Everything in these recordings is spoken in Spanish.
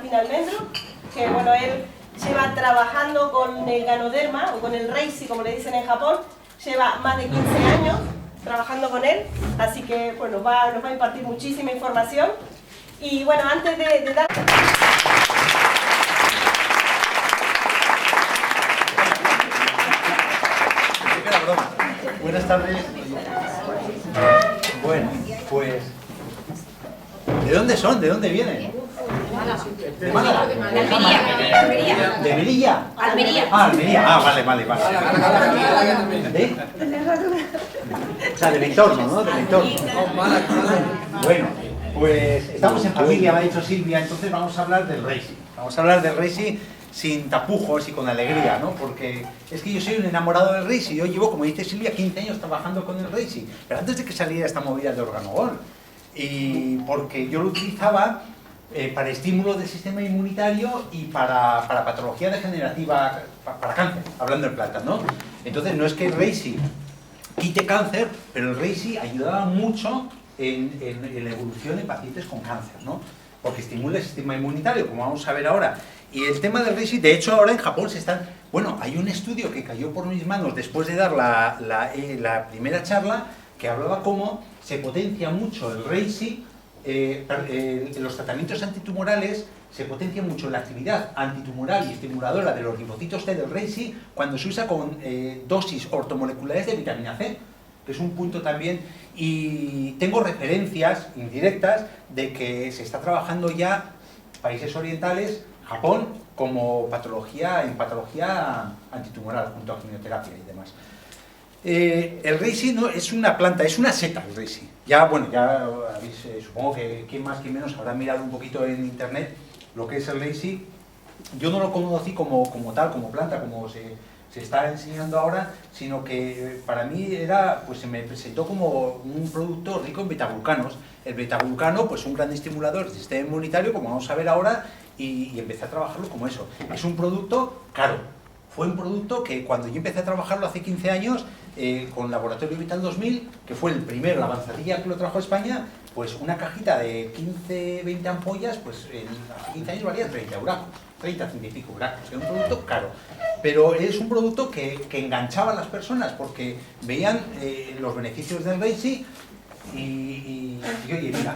Martín Almendro, que bueno, él lleva trabajando con el Ganoderma, o con el Reishi, como le dicen en Japón, lleva más de 15 años trabajando con él, así que bueno, nos va a impartir muchísima información. Y bueno, antes de dar... Buenas tardes. Bueno, pues... ¿De dónde son? ¿De dónde vienen? ¿De Málaga? De Almería. ¿De Melilla? Almería. Ah, Almería. Ah, vale. ¿De? O sea, del entorno, ¿no? Del entorno. Bueno, pues estamos en familia, me ha dicho Silvia, entonces vamos a hablar del Reishi. Vamos a hablar del Reishi sin tapujos y con alegría, ¿no? Porque es que yo soy un enamorado del Reishi. Yo llevo, como dice Silvia, 15 años trabajando con el Reishi, pero antes de que saliera esta movida de Organogol. Y porque yo lo utilizaba para estímulo del sistema inmunitario y para patología degenerativa, para cáncer, hablando en plata, ¿no? Entonces no es que el Reishi quite cáncer, pero el Reishi ayudaba mucho en la evolución en pacientes con cáncer, ¿no? Porque estimula el sistema inmunitario, como vamos a ver ahora. Y el tema del Reishi, de hecho ahora en Japón se están... Bueno, hay un estudio que cayó por mis manos después de dar la primera charla, que hablaba cómo se potencia mucho el Reishi, en los tratamientos antitumorales se potencia mucho la actividad antitumoral y estimuladora de los linfocitos T del Reishi cuando se usa con dosis ortomoleculares de vitamina C, que es un punto también, y tengo referencias indirectas de que se está trabajando ya países orientales, Japón, como patología antitumoral junto a quimioterapia y demás. El Reishi no es una planta, es una seta el Reishi. Ya, bueno, ya habéis, supongo que quien más, quien menos habrá mirado un poquito en internet lo que es el Reishi. Yo no lo conocí como tal, como planta, como se está enseñando ahora, sino que para mí era, pues se me presentó como un producto rico en betaglucanos. El betaglucano, pues un gran estimulador del sistema inmunitario, como vamos a ver ahora, y empecé a trabajarlo como eso. Es un producto caro. Fue un producto que cuando yo empecé a trabajarlo hace 15 años, con Laboratorio Vital 2000, que fue el primero, la avanzadilla que lo trajo a España, pues una cajita de 15-20 ampollas, pues hace 15 años valía 30 euros, 30 y pico euros, era un producto caro. Pero es un producto que enganchaba a las personas porque veían los beneficios del Reishi y oye, mira,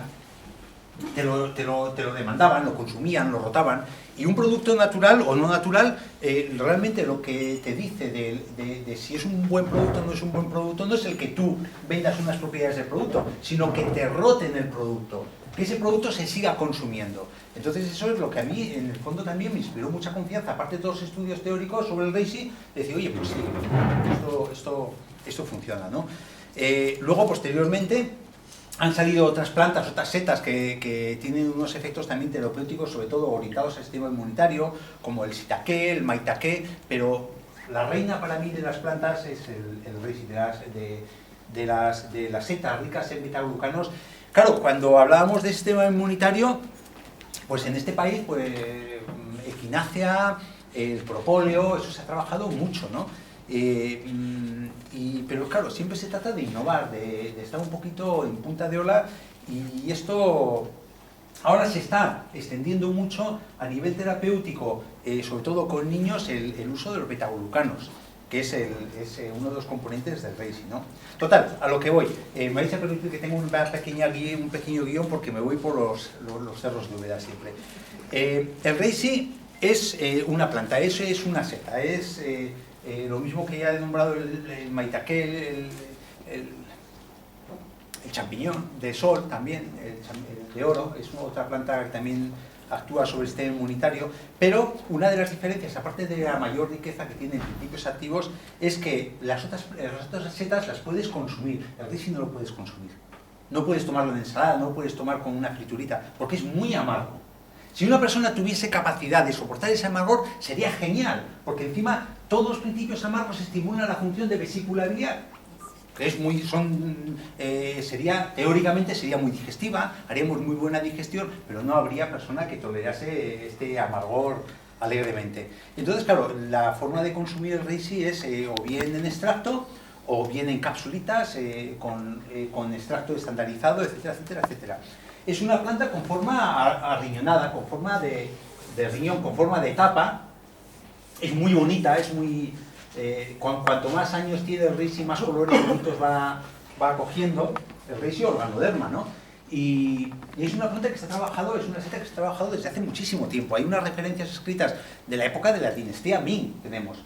te lo demandaban, lo consumían, lo rotaban. Y un producto natural o no natural, realmente lo que te dice de si es un buen producto o no es un buen producto, no es el que tú vendas unas propiedades del producto, sino que te roten el producto, que ese producto se siga consumiendo. Entonces eso es lo que a mí, en el fondo, también me inspiró mucha confianza, aparte de todos los estudios teóricos sobre el Reishi, decir, oye, pues sí, esto funciona, ¿no? Luego, posteriormente, han salido otras plantas, otras setas que tienen unos efectos también terapéuticos, sobre todo orientados al sistema inmunitario, como el shiitake, el maitake, pero la reina para mí de las plantas es el Reishi, de las setas ricas en betaglucanos. Claro, cuando hablábamos de sistema inmunitario, pues en este país, pues equinácea, el propóleo, eso se ha trabajado mucho, ¿no? Pero claro, siempre se trata de innovar, de estar un poquito en punta de ola, y esto ahora se está extendiendo mucho a nivel terapéutico, sobre todo con niños, el uso de los betaglucanos, que es uno de los componentes del Reishi, ¿no? Total, a lo que voy, me vais a permitir que tenga un pequeño guión porque me voy por los cerros de Úbeda siempre. El Reishi es una planta, es una seta, es... lo mismo que ya he nombrado el maitake, el champiñón de sol también, el de oro, es otra planta que también actúa sobre el sistema inmunitario, pero una de las diferencias, aparte de la mayor riqueza que tienen principios activos, es que las otras setas las puedes consumir, el Reishi no lo puedes consumir. No puedes tomarlo en ensalada, no lo puedes tomar con una friturita, porque es muy amargo. Si una persona tuviese capacidad de soportar ese amargor, sería genial, porque encima todos los principios amargos estimulan la función de vesícula biliar, que es teóricamente sería muy digestiva, haríamos muy buena digestión, pero no habría persona que tolerase este amargor alegremente. Entonces, claro, la forma de consumir el Reishi es o bien en extracto, o bien en capsulitas, con extracto estandarizado, etcétera, etcétera, etcétera. Es una planta con forma arriñonada, con forma de de riñón con forma de tapa, es muy bonita, es muy... cuanto más años tiene el Reishi, más colores bonitos va cogiendo, el Reishi o organoderma, ¿no? Y es una planta que se ha trabajado, es una seta que se ha trabajado desde hace muchísimo tiempo. Hay unas referencias escritas de la época de la dinastía Ming, tenemos,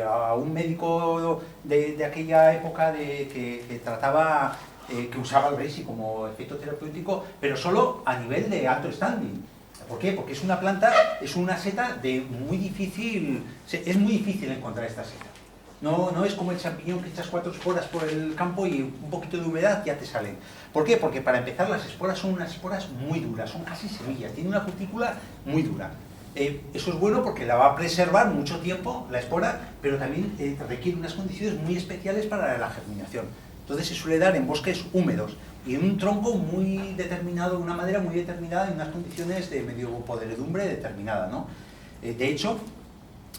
a un médico de aquella época que trataba, que usaba el Reishi como efecto terapéutico, pero solo a nivel de alto standing. ¿Por qué? Porque es una planta, es una seta de muy difícil, es muy difícil encontrar esta seta. No es como el champiñón que echas 4 esporas por el campo y un poquito de humedad ya te salen. ¿Por qué? Porque para empezar las esporas son unas esporas muy duras, son casi semillas, tiene una cutícula muy dura. Eso es bueno porque la va a preservar mucho tiempo la espora, pero también requiere unas condiciones muy especiales para la germinación. Entonces se suele dar en bosques húmedos y en un tronco muy determinado, una madera muy determinada, en unas condiciones de medio podredumbre determinada, ¿no? De hecho,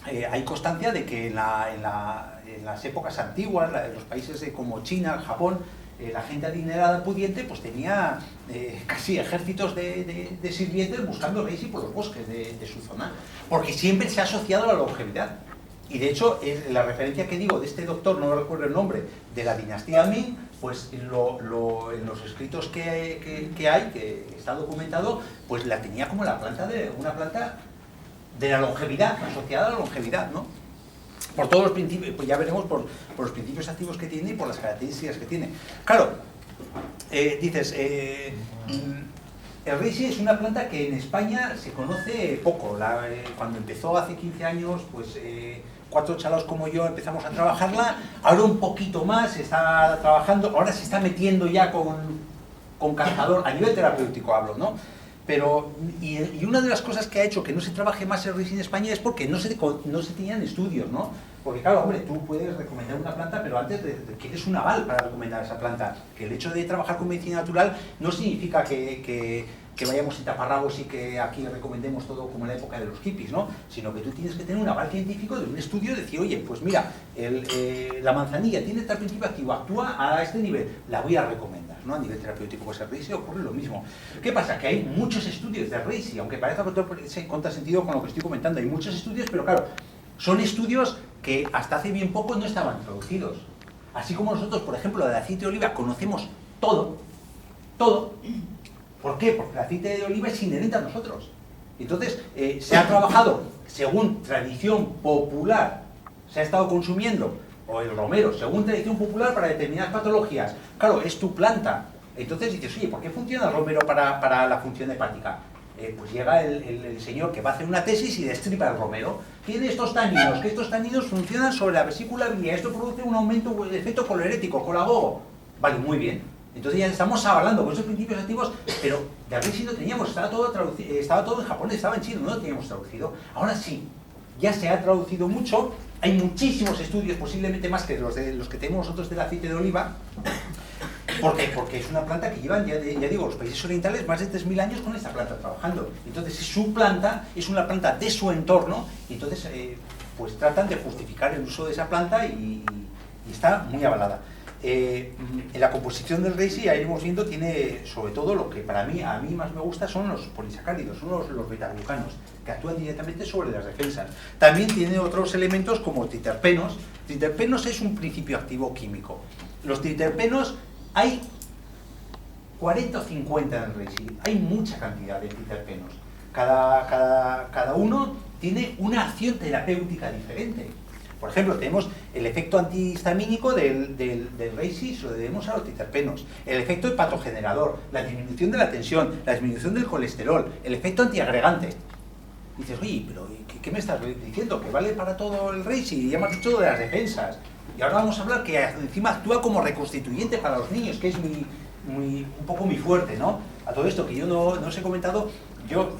hay constancia de que en las épocas antiguas, en los países como China, Japón, la gente adinerada pudiente pues tenía casi ejércitos de sirvientes buscando Reishi por los bosques de su zona, porque siempre se ha asociado a la longevidad. Y de hecho, la referencia que digo de este doctor, no recuerdo el nombre, de la dinastía Ming, pues en los escritos que hay, que está documentado, pues la tenía como una planta de la longevidad, asociada a la longevidad, ¿no? Por todos los principios, pues ya veremos por los principios activos que tiene y por las características que tiene. Claro, dices, el Reishi es una planta que en España se conoce poco. Cuando empezó hace 15 años, pues 4 chalaos como yo empezamos a trabajarla, ahora un poquito más se está trabajando, ahora se está metiendo ya con cazador, a nivel terapéutico hablo, ¿no? Pero, y una de las cosas que ha hecho que no se trabaje más el Reishi en España es porque no se tenían estudios, ¿no? Porque claro, hombre, tú puedes recomendar una planta, pero antes quieres un aval para recomendar esa planta. Que el hecho de trabajar con medicina natural no significa que vayamos sin taparrabos y que aquí recomendemos todo como en la época de los hippies, ¿no? Sino que tú tienes que tener un aval científico de un estudio y decir, oye, pues mira, la manzanilla tiene tal principio activo, actúa a este nivel, la voy a recomendar, ¿no? A nivel terapéutico, pues el Reishi ocurre lo mismo. ¿Qué pasa? Que hay muchos estudios de Reishi, aunque parezca contrasentido con lo que estoy comentando, hay muchos estudios, pero claro, son estudios que hasta hace bien poco no estaban traducidos. Así como nosotros, por ejemplo, de aceite de oliva conocemos todo. ¿Por qué? Porque el aceite de oliva es inherente a nosotros. Entonces, se ha trabajado según tradición popular, se ha estado consumiendo, o el romero, según tradición popular para determinadas patologías. Claro, es tu planta. Entonces dices, oye, ¿por qué funciona el romero para la función hepática? Pues llega el señor que va a hacer una tesis y destripa el romero. Tiene estos taninos, que estos taninos funcionan sobre la vesícula biliar. Esto produce un aumento del efecto colerético, colagogo. Vale, muy bien. Entonces ya estamos avalando con esos principios activos, pero de Reishi no teníamos, estaba todo en japonés, estaba en chino, no lo teníamos traducido. Ahora sí, ya se ha traducido mucho, hay muchísimos estudios, posiblemente más que los que tenemos nosotros del aceite de oliva. ¿Por qué? Porque es una planta que llevan, ya digo, los países orientales más de 3.000 años con esta planta trabajando. Entonces su planta es una planta de su entorno, y entonces pues tratan de justificar el uso de esa planta y está muy avalada. En la composición del Reishi, ya iremos viendo, tiene sobre todo lo que a mí más me gusta son los polisacáridos, son los betaglucanos, que actúan directamente sobre las defensas. También tiene otros elementos como triterpenos. Triterpenos es un principio activo químico. Los triterpenos hay 40 o 50 en el Reishi, hay mucha cantidad de triterpenos. Cada uno tiene una acción terapéutica diferente. Por ejemplo, tenemos el efecto antihistamínico del Reishi, se lo debemos a los triterpenos. El efecto hepatogenerador, la disminución de la tensión, la disminución del colesterol, el efecto antiagregante. Y dices, oye, pero ¿qué me estás diciendo? ¿Que vale para todo el Reishi? Ya hemos dicho de las defensas. Y ahora vamos a hablar que encima actúa como reconstituyente para los niños, que es un poco mi fuerte, ¿no? A todo esto que yo no os he comentado, yo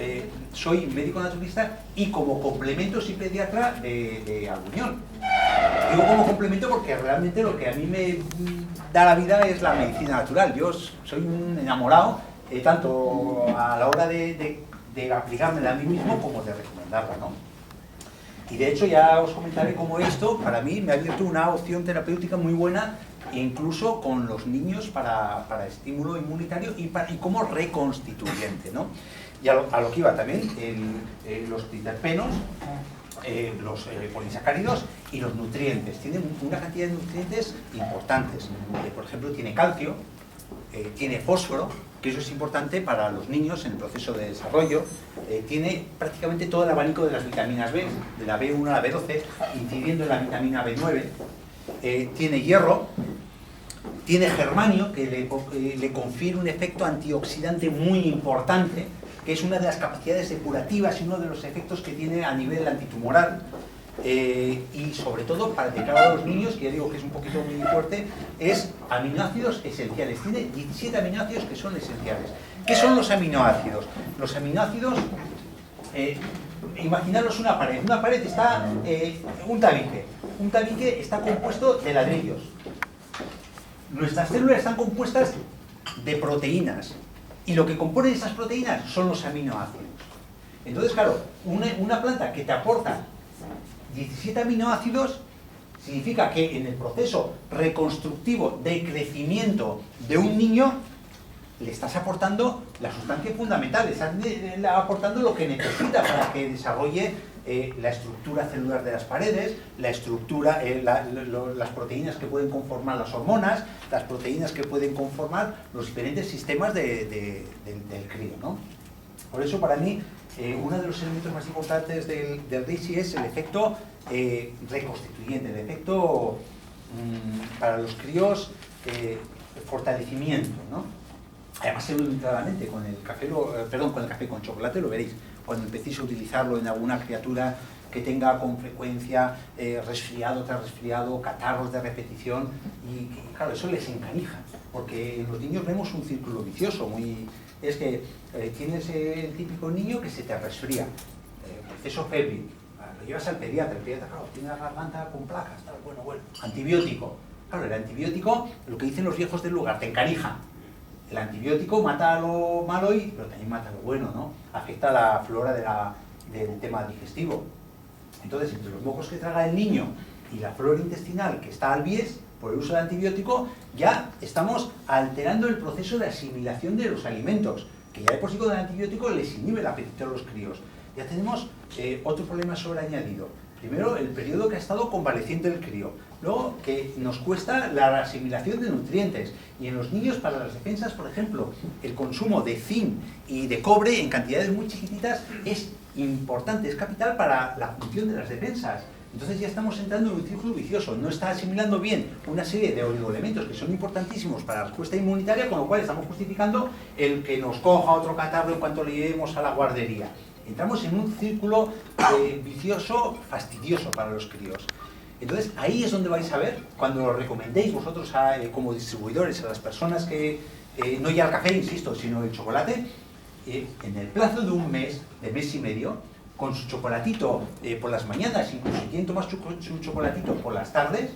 soy médico naturalista y como complemento soy pediatra de Arguñol. Digo como complemento porque realmente lo que a mí me da la vida es la medicina natural. Yo soy un enamorado, tanto a la hora de aplicármela a mí mismo como de recomendarla, ¿no? Y de hecho ya os comentaré cómo esto, para mí, me ha abierto una opción terapéutica muy buena, incluso con los niños para estímulo inmunitario y como reconstituyente, ¿no? Y a lo que iba también, los triterpenos, los polisacáridos y los nutrientes. Tiene una cantidad de nutrientes importantes. Por ejemplo, tiene calcio, tiene fósforo, que eso es importante para los niños en el proceso de desarrollo. Tiene prácticamente todo el abanico de las vitaminas B, de la B1 a la B12, incidiendo en la vitamina B9. Tiene hierro, tiene germanio, que le confiere un efecto antioxidante muy importante, que es una de las capacidades depurativas y uno de los efectos que tiene a nivel antitumoral. Y sobre todo, para de cara a los niños, que ya digo que es un poquito muy fuerte, es aminoácidos esenciales. Tiene 17 aminoácidos que son esenciales. ¿Qué son los aminoácidos? Los aminoácidos, imaginaros una pared. Una pared está un tabique. Un tabique está compuesto de ladrillos. Nuestras células están compuestas de proteínas. Y lo que compone esas proteínas son los aminoácidos. Entonces, claro, una planta que te aporta 17 aminoácidos significa que en el proceso reconstructivo de crecimiento de un niño le estás aportando la sustancia fundamental, le estás aportando lo que necesita para que desarrolle la estructura celular de las paredes, la estructura, las proteínas que pueden conformar las hormonas, las proteínas que pueden conformar los diferentes sistemas del crío, ¿no? Por eso, para mí, uno de los elementos más importantes del RISI es el efecto reconstituyente, el efecto para los críos fortalecimiento, ¿no? Además se ve muy claramente con el café, con chocolate lo veréis. Cuando empecéis a utilizarlo en alguna criatura que tenga con frecuencia resfriado tras resfriado, catarros de repetición, y claro, eso les encanija, porque en los niños vemos un círculo vicioso. Es que tienes el típico niño que se te resfría, proceso febril, lo llevas al pediatra, el pediatra, claro, tiene la garganta con placas, tal, bueno, antibiótico. Claro, el antibiótico, lo que dicen los viejos del lugar, te encanija. El antibiótico mata lo malo, pero también mata lo bueno, ¿no? Afecta a la flora del tema digestivo. Entonces, entre los mocos que traga el niño y la flora intestinal que está al bies, por el uso del antibiótico, ya estamos alterando el proceso de asimilación de los alimentos, que ya de por sí con el antibiótico les inhibe el apetito a los críos. Ya tenemos otro problema sobreañadido. Primero, el periodo que ha estado convaleciente el crío. Luego, que nos cuesta la asimilación de nutrientes. Y en los niños, para las defensas, por ejemplo, el consumo de zinc y de cobre en cantidades muy chiquititas es importante, es capital para la función de las defensas. Entonces ya estamos entrando en un círculo vicioso. No está asimilando bien una serie de oligoelementos que son importantísimos para la respuesta inmunitaria, con lo cual estamos justificando el que nos coja otro catarro en cuanto le llevemos a la guardería. Entramos en un círculo vicioso, fastidioso para los críos. Entonces, ahí es donde vais a ver, cuando lo recomendéis vosotros como distribuidores a las personas que, no ya el café, insisto, sino el chocolate, en el plazo de un mes y medio, con su chocolatito por las mañanas, incluso si quieren tomar su chocolatito por las tardes,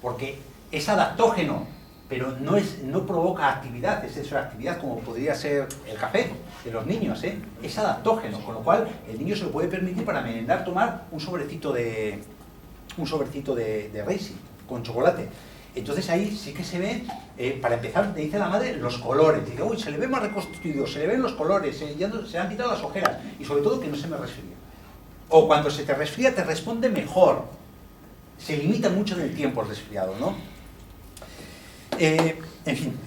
porque es adaptógeno, pero no provoca actividad, es eso, actividad como podría ser el café de los niños, es adaptógeno, con lo cual el niño se lo puede permitir para merendar tomar un sobrecito de Reisi con chocolate. Entonces ahí sí que se ve, para empezar, te dice la madre, los colores. Dice, uy, se le ve más reconstruido, se le ven los colores, ya no, se han quitado las ojeras, y sobre todo que no se me resfría. O cuando se te resfría te responde mejor. Se limita mucho en el tiempo el resfriado, ¿no? En fin,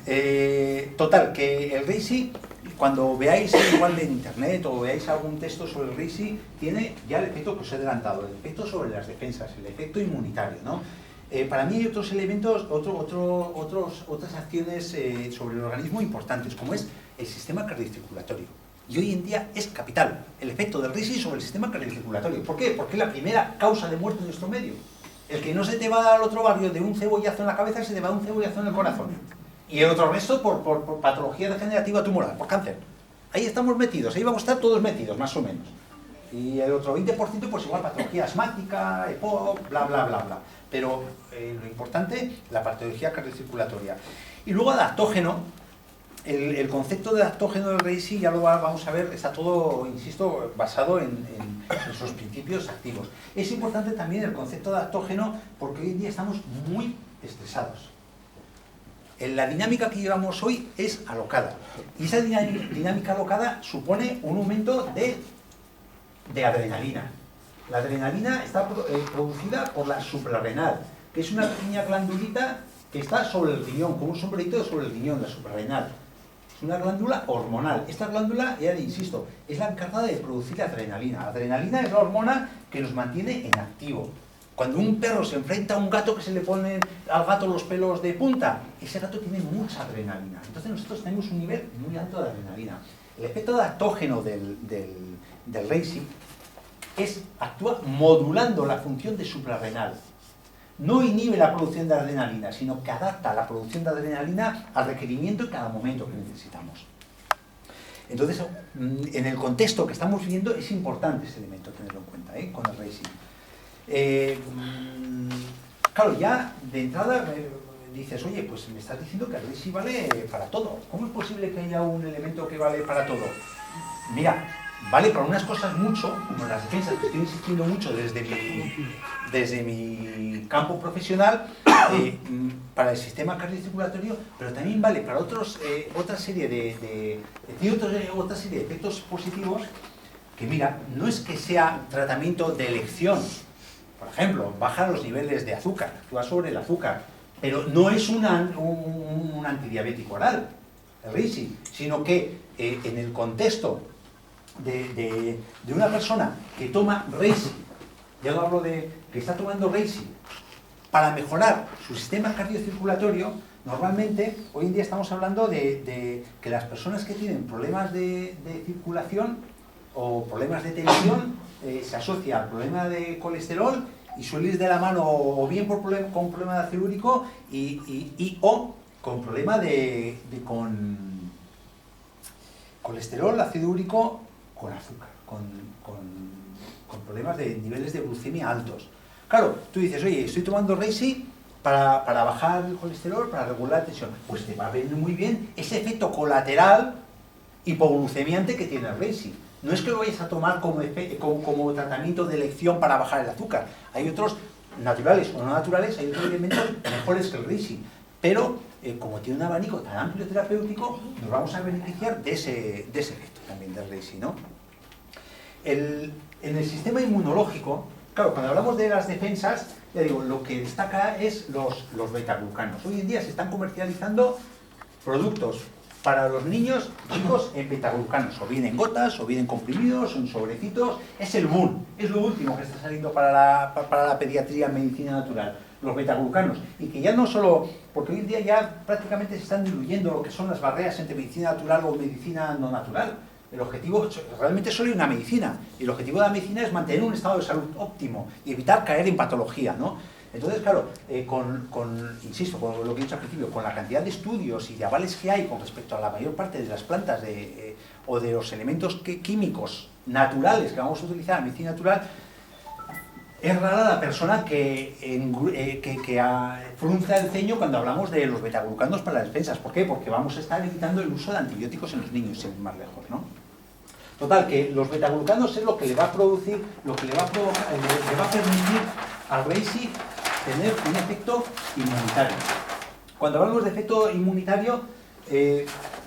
total, que el Reisi, cuando veáis igual en internet o veáis algún texto sobre el Reisi, tiene ya el efecto que os he adelantado, el efecto sobre las defensas, el efecto inmunitario, ¿no? Para mí hay otros elementos, otras acciones sobre el organismo importantes, como es el sistema cardiocirculatorio. Y hoy en día es capital el efecto del Reisi sobre el sistema cardiocirculatorio. ¿Por qué? Porque es la primera causa de muerte en nuestro medio. El que no se te va al otro barrio de un cebollazo en la cabeza, se te va un cebollazo en el corazón. Y el otro resto por patología degenerativa tumoral, por cáncer. Ahí estamos metidos, ahí vamos a estar todos metidos, más o menos. Y el otro 20%, pues igual patología asmática, EPOC, bla, bla, bla, bla. Pero lo importante, la patología cardiocirculatoria. Y luego adaptógeno. El concepto de adaptógeno del Reisi, ya lo vamos a ver, está todo, insisto, basado en sus principios activos. Es importante también el concepto de adaptógeno porque hoy en día estamos muy estresados. la dinámica que llevamos hoy es alocada. Y esa dinámica alocada supone un aumento de adrenalina. La adrenalina está producida por la suprarrenal, que es una pequeña glandulita que está sobre el riñón, como un sombrerito sobre el riñón, la suprarrenal. Es una glándula hormonal. Esta glándula, ya insisto, es la encargada de producir adrenalina. La adrenalina es la hormona que nos mantiene en activo. Cuando un perro se enfrenta a un gato que se le ponen al gato los pelos de punta, ese gato tiene mucha adrenalina. Entonces nosotros tenemos un nivel muy alto de adrenalina. El efecto adaptógeno del reishi actúa modulando la función de suprarrenal. No inhibe la producción de adrenalina, sino que adapta la producción de adrenalina al requerimiento en cada momento que necesitamos. Entonces, en el contexto que estamos viviendo, es importante ese elemento tenerlo en cuenta, con el reishi. Claro, ya de entrada dices, oye, pues me estás diciendo que el reishi vale para todo. ¿Cómo es posible que haya un elemento que vale para todo? Mira, vale para unas cosas mucho, como las defensas, que estoy insistiendo mucho desde mi campo profesional, para el sistema cardiocirculatorio, pero también vale para otra serie de efectos positivos que, mira, no es que sea tratamiento de elección. Por ejemplo, baja los niveles de azúcar, actúa sobre el azúcar, pero no es un antidiabético oral, el reishi, sino que en el contexto de una persona que toma reishi, ya lo hablo de que está tomando reishi para mejorar su sistema cardiocirculatorio, normalmente hoy en día estamos hablando de que las personas que tienen problemas de circulación o problemas de tensión se asocia al problema de colesterol y suele ir de la mano o bien con problema de ácido úrico o con problema con colesterol, ácido úrico, con azúcar, con problemas de niveles de glucemia altos. Claro, tú dices, oye, estoy tomando reishi para bajar el colesterol, para regular la tensión. Pues te va a venir muy bien ese efecto colateral hipoglucemiante que tiene el reishi. No es que lo vayas a tomar como tratamiento de elección para bajar el azúcar. Hay otros naturales o no naturales, hay otros elementos mejores que el reishi. Pero, como tiene un abanico tan amplio terapéutico, nos vamos a beneficiar de ese efecto también del reishi, ¿no? En el sistema inmunológico, claro, cuando hablamos de las defensas, ya digo, lo que destaca es los betaglucanos. Hoy en día se están comercializando productos para los niños chicos en betaglucanos, o bien en gotas, o bien en comprimidos, o en sobrecitos. Es el boom, es lo último que está saliendo para la pediatría en medicina natural, los betaglucanos. Y que ya no solo, porque hoy en día ya prácticamente se están diluyendo lo que son las barreras entre medicina natural o medicina no natural. El objetivo realmente solo hay una medicina, y el objetivo de la medicina es mantener un estado de salud óptimo y evitar caer en patología, ¿no? Entonces, claro, insisto, con lo que he dicho al principio, con la cantidad de estudios y de avales que hay con respecto a la mayor parte de las plantas o de los elementos químicos naturales que vamos a utilizar en medicina natural, es rara la persona que frunza el ceño cuando hablamos de los betaglucanos para las defensas. ¿Por qué? Porque vamos a estar evitando el uso de antibióticos en los niños, sin ir más lejos, ¿no? Total, que los betaglucanos es lo que le va a producir, lo que le va a permitir al reishi tener un efecto inmunitario. Cuando hablamos de efecto inmunitario,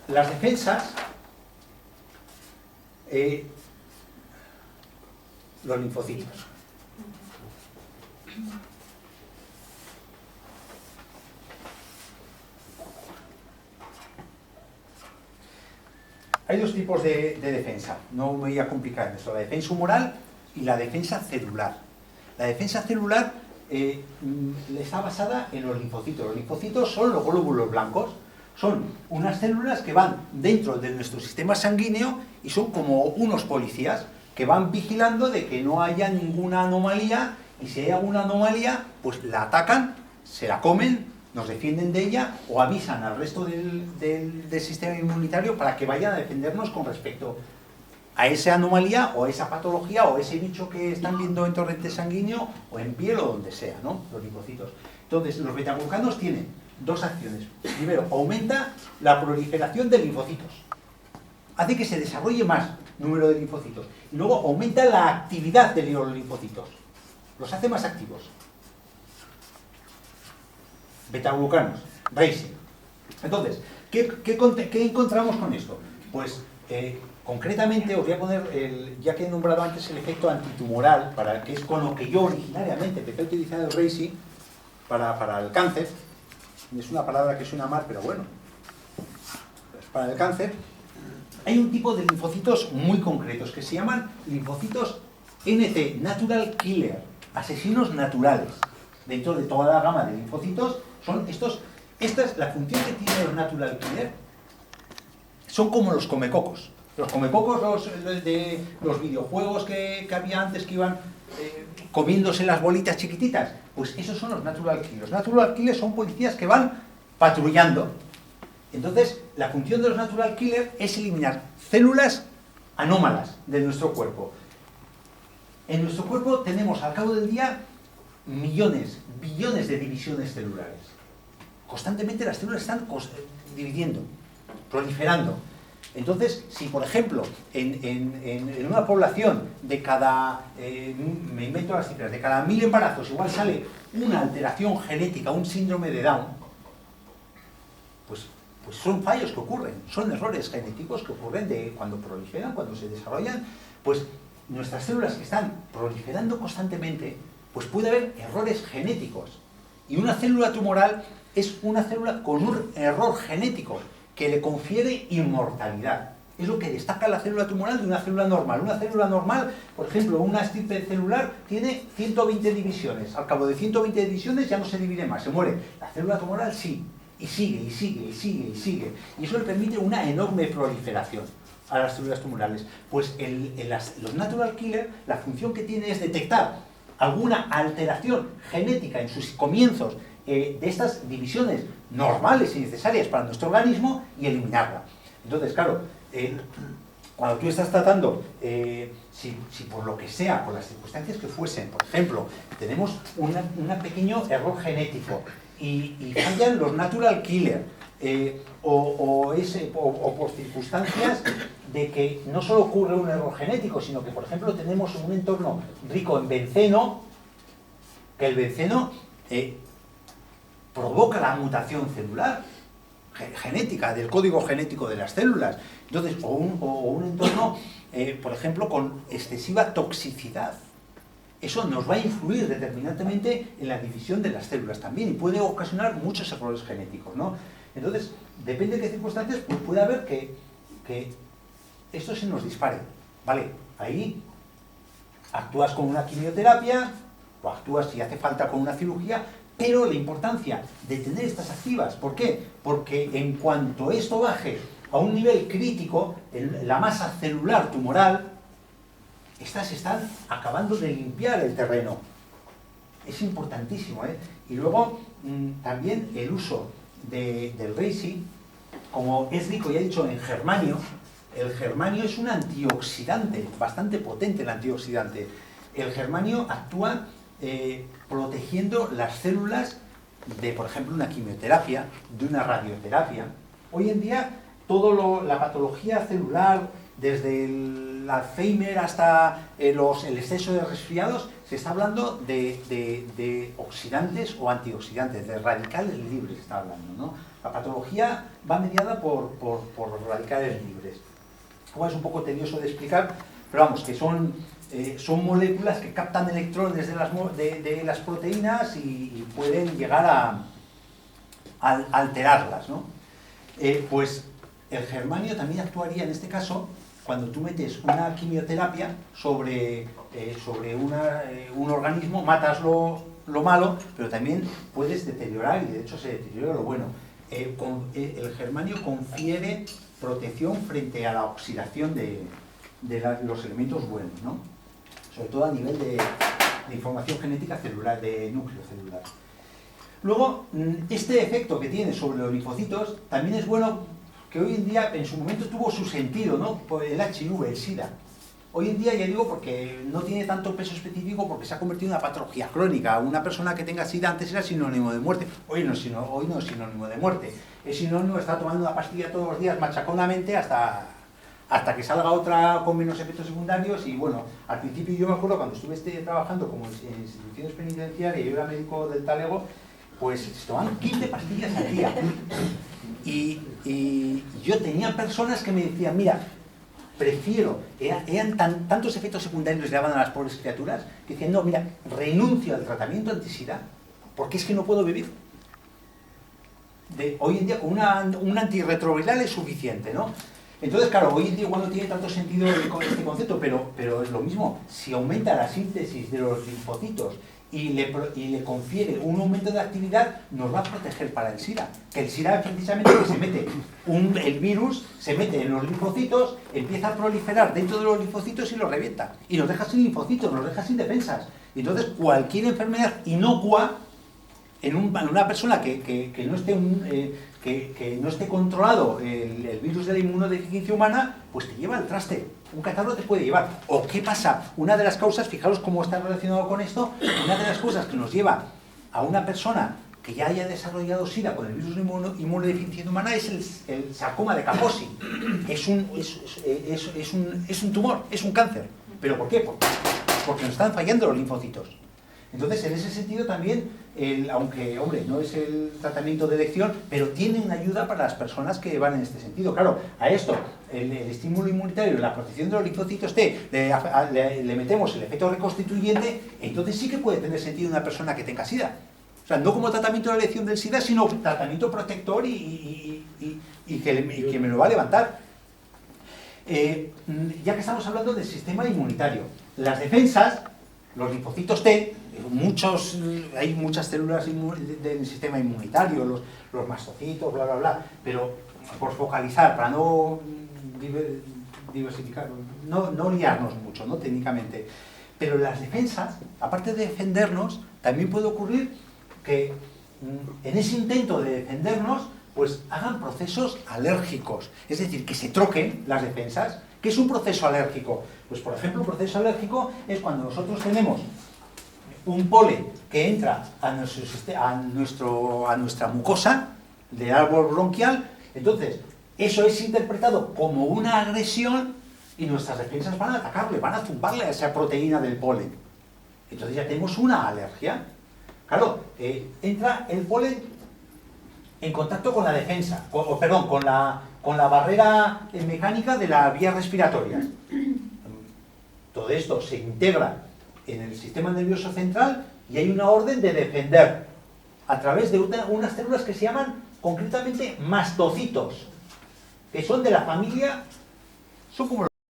las defensas, los linfocitos. Hay dos tipos de defensa, no me voy a complicar en esto, la defensa humoral y la defensa celular. La defensa celular está basada en los linfocitos. Los linfocitos son los glóbulos blancos, son unas células que van dentro de nuestro sistema sanguíneo y son como unos policías que van vigilando de que no haya ninguna anomalía, y si hay alguna anomalía, pues la atacan, se la comen, nos defienden de ella o avisan al resto del sistema inmunitario para que vayan a defendernos con respecto a esa anomalía o a esa patología o a ese bicho que están viendo en torrente sanguíneo o en piel o donde sea, ¿no? Los linfocitos. Entonces, los betaglucanos tienen dos acciones. Primero, aumenta la proliferación de linfocitos. Hace que se desarrolle más número de linfocitos. Y luego aumenta la actividad de los linfocitos. Los hace más activos. Betaglucanos, reishi. Entonces, ¿qué encontramos con esto? Pues, concretamente, os voy a poner, ya que he nombrado antes el efecto antitumoral, que es con lo que yo originariamente empecé a utilizar el Reishi para el cáncer. Es una palabra que suena mal, pero bueno, pues para el cáncer. Hay un tipo de linfocitos muy concretos que se llaman linfocitos NT, Natural Killer, asesinos naturales. Dentro de toda la gama de linfocitos son estos. Esta es la función que tienen los Natural Killer. Son como los comecocos. Los comecocos, los videojuegos que había antes que iban comiéndose las bolitas chiquititas, pues esos son los Natural Killers. Los Natural Killers son policías que van patrullando. Entonces, la función de los Natural Killers es eliminar células anómalas de nuestro cuerpo. En nuestro cuerpo tenemos al cabo del día millones, billones de divisiones celulares. Constantemente las células están dividiendo, proliferando. Entonces, si por ejemplo, en una población de cada, me invento las cifras, de cada 1000 embarazos igual sale una alteración genética, un síndrome de Down, pues son fallos que ocurren, son errores genéticos que ocurren de cuando proliferan, cuando se desarrollan, pues nuestras células que están proliferando constantemente, pues puede haber errores genéticos. Y una célula tumoral es una célula con un error genético que le confiere inmortalidad. Es lo que destaca la célula tumoral de una célula normal. Una célula normal, por ejemplo, una estirpe celular tiene 120 divisiones. Al cabo de 120 divisiones ya no se divide más, se muere. La célula tumoral sí, y sigue, y sigue, y sigue, y sigue. Y eso le permite una enorme proliferación a las células tumorales. Pues los Natural Killer, la función que tiene es detectar alguna alteración genética en sus comienzos de estas divisiones normales y necesarias para nuestro organismo y eliminarla. Entonces, claro, cuando tú estás tratando, si por lo que sea, por las circunstancias que fuesen, por ejemplo, tenemos un pequeño error genético y fallan los Natural Killer, o por circunstancias de que no solo ocurre un error genético, sino que, por ejemplo, tenemos un entorno rico en benceno, que el benceno provoca la mutación celular genética, del código genético de las células. Entonces, o un entorno, por ejemplo, con excesiva toxicidad. Eso nos va a influir determinantemente en la división de las células también y puede ocasionar muchos errores genéticos, ¿no? Entonces, depende de qué circunstancias, pues puede haber que esto se nos dispare, ¿vale? Ahí actúas con una quimioterapia o actúas si hace falta con una cirugía, pero la importancia de tener estas activas, ¿por qué? Porque en cuanto esto baje a un nivel crítico, la masa celular tumoral, estas están acabando de limpiar el terreno. Es importantísimo, ¿eh? Y luego, también el uso del Reishi, como es rico, ya he dicho, en germanio. El germanio es un antioxidante, bastante potente el antioxidante. El germanio actúa protegiendo las células de, por ejemplo, una quimioterapia, de una radioterapia. Hoy en día, la patología celular, desde el Alzheimer hasta el exceso de resfriados, se está hablando de oxidantes o antioxidantes, de radicales libres se está hablando, ¿no? La patología va mediada por radicales libres. Como es un poco tedioso de explicar, pero vamos, que son moléculas que captan electrones de las proteínas y pueden llegar a alterarlas, ¿no? Pues el germanio también actuaría en este caso cuando tú metes una quimioterapia sobre un organismo, matas lo malo, pero también puedes deteriorar, y de hecho se deteriora lo bueno. El germanio confiere protección frente a la oxidación de los elementos buenos, ¿no? Sobre todo a nivel de información genética celular, de núcleo celular. Luego, este efecto que tiene sobre los linfocitos también es bueno, que hoy en día, en su momento tuvo su sentido, ¿no? Por el HIV, el SIDA. Hoy en día, ya digo, porque no tiene tanto peso específico, porque se ha convertido en una patología crónica. Una persona que tenga SIDA antes era sinónimo de muerte. Hoy no es sinónimo de muerte. Es sinónimo de estar tomando una pastilla todos los días machaconamente hasta que salga otra con menos efectos secundarios. Y bueno, al principio yo me acuerdo cuando estuve trabajando como en instituciones penitenciarias y yo era médico del talego, pues se tomaban 15 pastillas al día. Y yo tenía personas que me decían, mira, prefiero, eran tantos efectos secundarios que le daban a las pobres criaturas, que decían, no, mira, renuncio al tratamiento anti-SIDA, porque es que no puedo vivir. Hoy en día con un antirretroviral es suficiente, ¿no? Entonces, claro, hoy en día igual no tiene tanto sentido este concepto, pero es lo mismo. Si aumenta la síntesis de los linfocitos y le confiere un aumento de actividad, nos va a proteger para el SIDA. Que el SIDA es precisamente que se mete, el virus se mete en los linfocitos, empieza a proliferar dentro de los linfocitos y los revienta. Y nos deja sin linfocitos, nos deja sin defensas. Y entonces cualquier enfermedad inocua en una persona que no esté controlado el virus de la inmunodeficiencia humana, pues te lleva al traste. Un catarro te puede llevar. ¿O qué pasa? Una de las causas, fijaros cómo está relacionado con esto, una de las cosas que nos lleva a una persona que ya haya desarrollado SIDA con el virus de inmunodeficiencia humana es el sarcoma de Kaposi. Es un tumor, es un cáncer. ¿Pero por qué? Porque nos están fallando los linfocitos. Entonces, en ese sentido también, aunque, hombre, no es el tratamiento de elección, pero tiene una ayuda para las personas que van en este sentido. Claro, a esto, el estímulo inmunitario, la protección de los linfocitos T, le metemos el efecto reconstituyente, entonces sí que puede tener sentido una persona que tenga SIDA. O sea, no como tratamiento de elección del SIDA, sino tratamiento protector y que me lo va a levantar. Ya que estamos hablando del sistema inmunitario, las defensas, los linfocitos T, hay muchas células del sistema inmunitario, los mastocitos, bla, bla, bla, pero por focalizar, para no diversificar, no liarnos mucho, ¿no? Técnicamente. Pero las defensas, aparte de defendernos, también puede ocurrir que en ese intento de defendernos, pues hagan procesos alérgicos, es decir, que se troquen las defensas. ¿Qué es un proceso alérgico? Pues, por ejemplo, un proceso alérgico es cuando nosotros tenemos un polen que entra a nuestra mucosa del árbol bronquial, entonces eso es interpretado como una agresión y nuestras defensas van a atacarle, van a zumbarle a esa proteína del polen. Entonces ya tenemos una alergia. Claro, entra el polen en contacto con la defensa, con la barrera mecánica de la vía respiratoria. Todo esto se integra en el sistema nervioso central y hay una orden de defender a través de unas células que se llaman concretamente mastocitos, que son de la familia, son como